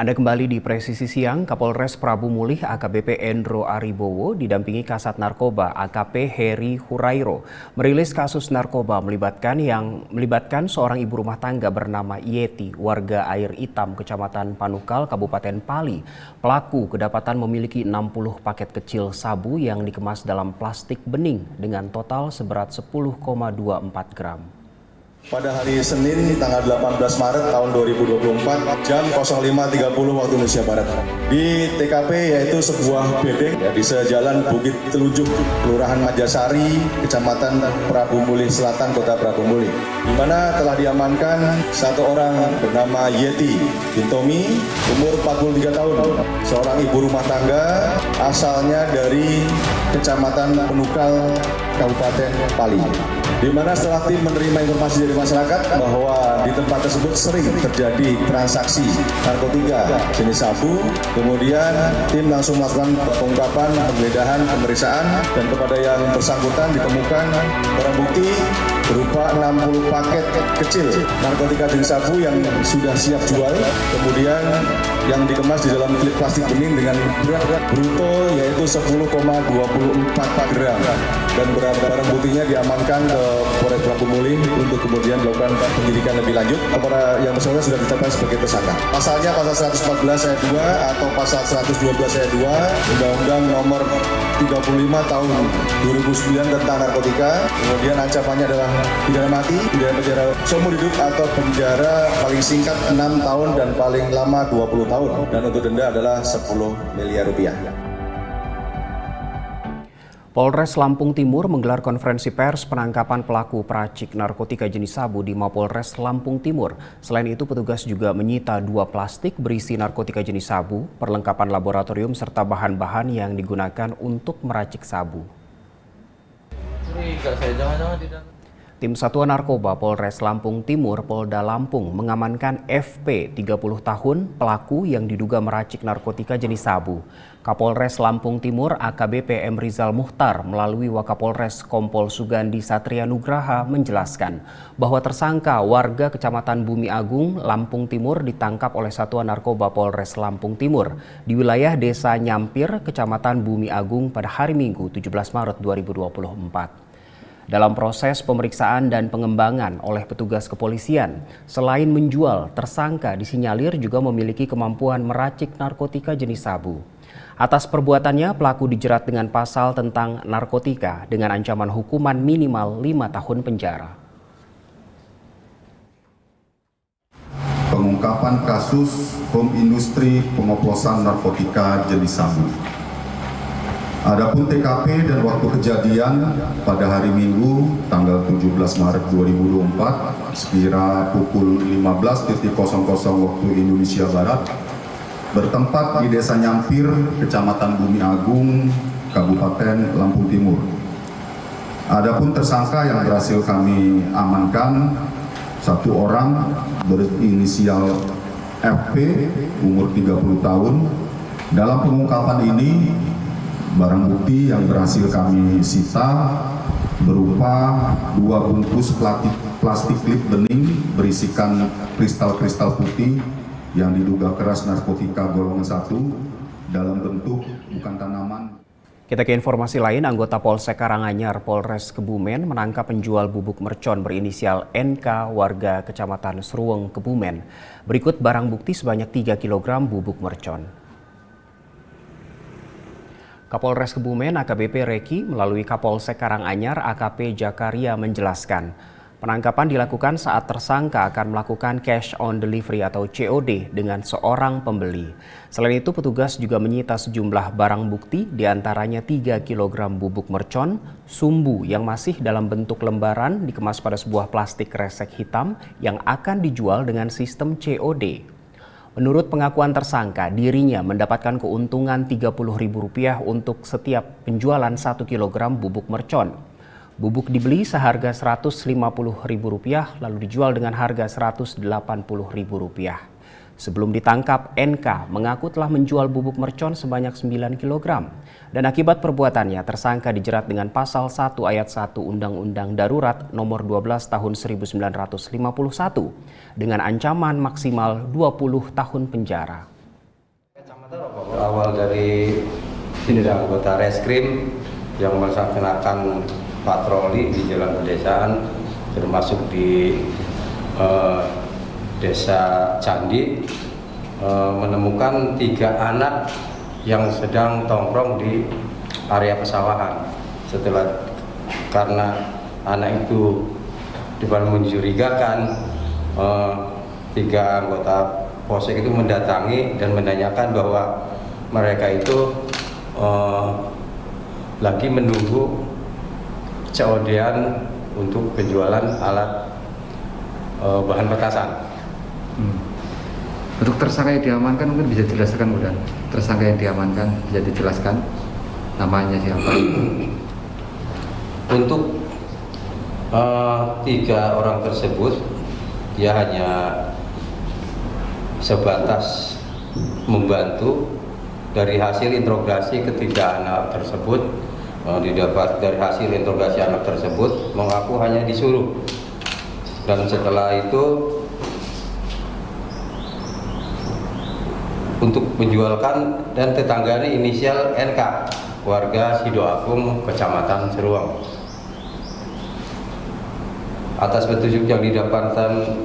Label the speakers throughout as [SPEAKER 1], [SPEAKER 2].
[SPEAKER 1] Anda kembali di Presisi Siang. Kapolres Prabu Mulih AKBP Endro Aribowo didampingi Kasat Narkoba AKP Heri Hurairo merilis kasus narkoba melibatkan seorang ibu rumah tangga bernama Yeti, warga Air Hitam, Kecamatan Panukal, Kabupaten Pali. Pelaku kedapatan memiliki 60 paket kecil sabu yang dikemas dalam plastik bening dengan total seberat 10,24 gram.
[SPEAKER 2] Pada hari Senin tanggal 18 Maret tahun 2024 jam 05.30 waktu Indonesia Barat di TKP yaitu sebuah bedeng di sejalan Bukit Telujuk, Kelurahan Majasari, Kecamatan Prabu Mulih Selatan, Kota Prabu Mulih, di mana telah diamankan satu orang bernama Yeti Bintomi, umur 43 tahun, seorang ibu rumah tangga asalnya dari Kecamatan Panukal, Kabupaten Pali. Di mana setelah tim menerima informasi dari masyarakat bahwa di tempat tersebut sering terjadi transaksi narkotika jenis sabu, kemudian tim langsung melakukan pengungkapan, penggeledahan, pemeriksaan, dan kepada yang bersangkutan ditemukan barang bukti berupa 60 paket kecil narkotika jenis sabu yang sudah siap jual, kemudian yang dikemas di dalam klip plastik bening dengan berat bruto yaitu 10,24 gram, dan barang buktinya diamankan ke Polres Prabu Mulih untuk kemudian dilakukan penyidikan lebih lanjut. Kepada yang bersangkutan sudah ditetapkan sebagai tersangka. Pasalnya pasal 114 ayat 2 atau pasal 112 ayat 2 Undang-Undang Nomor 35 tahun 2009 tentang narkotika. Kemudian ancamannya adalah pidana mati, pidana penjara seumur hidup atau penjara paling singkat 6 tahun dan paling lama 20 tahun. Dan untuk denda adalah 10 miliar rupiah.
[SPEAKER 1] Polres Lampung Timur menggelar konferensi pers penangkapan pelaku peracik narkotika jenis sabu di Mapolres Lampung Timur. Selain itu, petugas juga menyita 2 plastik berisi narkotika jenis sabu, perlengkapan laboratorium, serta bahan-bahan yang digunakan untuk meracik sabu. Tim Satuan Narkoba Polres Lampung Timur Polda Lampung mengamankan FP 30 tahun pelaku yang diduga meracik narkotika jenis sabu. Kapolres Lampung Timur AKBP M. Rizal Muhtar melalui Wakapolres Kompol Sugandi Satria Nugraha menjelaskan bahwa tersangka warga Kecamatan Bumi Agung, Lampung Timur ditangkap oleh Satuan Narkoba Polres Lampung Timur di wilayah Desa Nyampir, Kecamatan Bumi Agung pada hari Minggu 17 Maret 2024. Dalam proses pemeriksaan dan pengembangan oleh petugas kepolisian, selain menjual, tersangka disinyalir juga memiliki kemampuan meracik narkotika jenis sabu. Atas perbuatannya, pelaku dijerat dengan pasal tentang narkotika dengan ancaman hukuman minimal 5 tahun penjara.
[SPEAKER 3] Pengungkapan kasus bom industri pengoplosan narkotika jenis sabu. Adapun TKP dan waktu kejadian pada hari Minggu tanggal 17 Maret 2024 sekira pukul 15.00 waktu Indonesia Barat bertempat di Desa Nyampir, Kecamatan Bumi Agung, Kabupaten Lampung Timur. Adapun tersangka yang berhasil kami amankan satu orang berinisial FP umur 30 tahun. Dalam pengungkapan ini barang bukti yang berhasil kami sita berupa 2 bungkus plastik klip bening berisikan kristal-kristal putih yang diduga keras narkotika golongan 1 dalam bentuk bukan tanaman.
[SPEAKER 1] Kita ke informasi lain, anggota Polsek Karanganyar Polres Kebumen menangkap penjual bubuk mercon berinisial NK warga Kecamatan Seruweng, Kebumen. Berikut barang bukti sebanyak 3 kg bubuk mercon. Kapolres Kebumen AKBP Reki melalui Kapolsek Karanganyar AKP Jakaria menjelaskan, penangkapan dilakukan saat tersangka akan melakukan cash on delivery atau COD dengan seorang pembeli. Selain itu, petugas juga menyita sejumlah barang bukti, diantaranya 3 kg bubuk mercon, sumbu yang masih dalam bentuk lembaran dikemas pada sebuah plastik kresek hitam yang akan dijual dengan sistem COD. Menurut pengakuan tersangka, dirinya mendapatkan keuntungan Rp30.000 untuk setiap penjualan 1 kg bubuk mercon. Bubuk dibeli seharga Rp150.000 lalu dijual dengan harga Rp180.000. Sebelum ditangkap, NK mengaku telah menjual bubuk mercon sebanyak 9 kg. Dan akibat perbuatannya, tersangka dijerat dengan pasal 1 ayat 1 Undang-Undang Darurat Nomor 12 Tahun 1951 dengan ancaman maksimal 20 tahun penjara.
[SPEAKER 4] Awal dari anggota reskrim yang melaksanakan patroli di jalan pedesaan, termasuk di Desa Candi, menemukan 3 anak yang sedang tongkrong di area pesawahan. Karena anak itu mencurigakan, 3 anggota Polsek itu mendatangi dan menanyakan bahwa mereka itu lagi menunggu COD-an untuk penjualan alat bahan petasan.
[SPEAKER 5] Untuk tersangka yang diamankan mungkin bisa dijelaskan, kemudian tersangka yang diamankan bisa dijelaskan namanya siapa?
[SPEAKER 4] Untuk 3 orang tersebut, dia hanya sebatas membantu. Dari hasil interogasi ketiga anak tersebut, didapat dari hasil interogasi anak tersebut mengaku hanya disuruh, dan setelah itu untuk menjualkan, dan tetangganya inisial NK, warga Sidoagung, Kecamatan Seruang. Atas petunjuk yang didapatkan,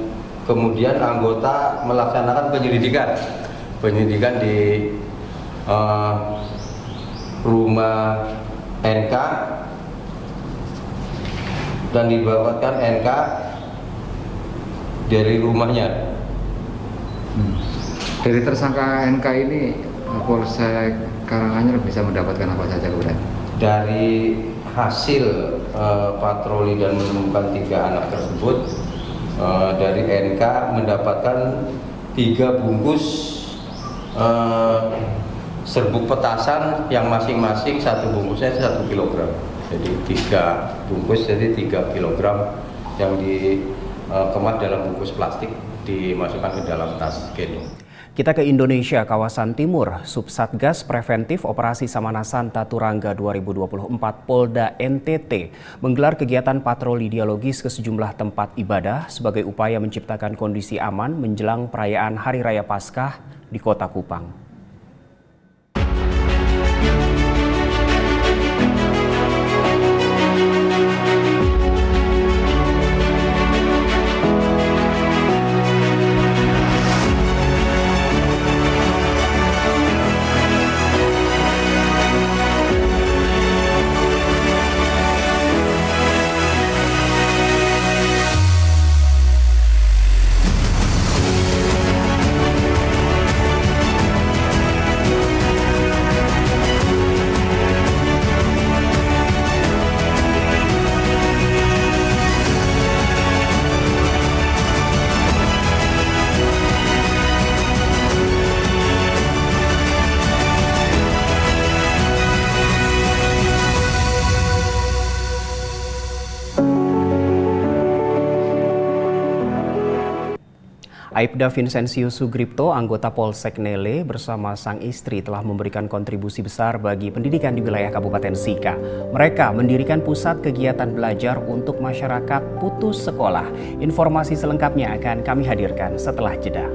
[SPEAKER 4] kemudian anggota melaksanakan penyelidikan di rumah NK, dan dibawakan NK dari rumahnya.
[SPEAKER 5] Dari tersangka NK ini Polsek Karanganyar bisa mendapatkan apa saja, kemudian?
[SPEAKER 4] Dari hasil patroli dan menemukan 3 anak tersebut, dari NK mendapatkan 3 bungkus serbuk petasan yang masing-masing 1 bungkusnya 1 kilogram. Jadi 3 bungkus, jadi 3 kilogram yang dikemas dalam bungkus plastik, dimasukkan ke dalam tas gendong.
[SPEAKER 1] Kita ke Indonesia, kawasan timur. Subsatgas Preventif Operasi Samana Santa Turangga 2024 Polda NTT menggelar kegiatan patroli dialogis ke sejumlah tempat ibadah sebagai upaya menciptakan kondisi aman menjelang perayaan Hari Raya Paskah di Kota Kupang. Aibda Vincenzius Sugripto, anggota Polsek Nele bersama sang istri telah memberikan kontribusi besar bagi pendidikan di wilayah Kabupaten Sika. Mereka mendirikan pusat kegiatan belajar untuk masyarakat putus sekolah. Informasi selengkapnya akan kami hadirkan setelah jeda.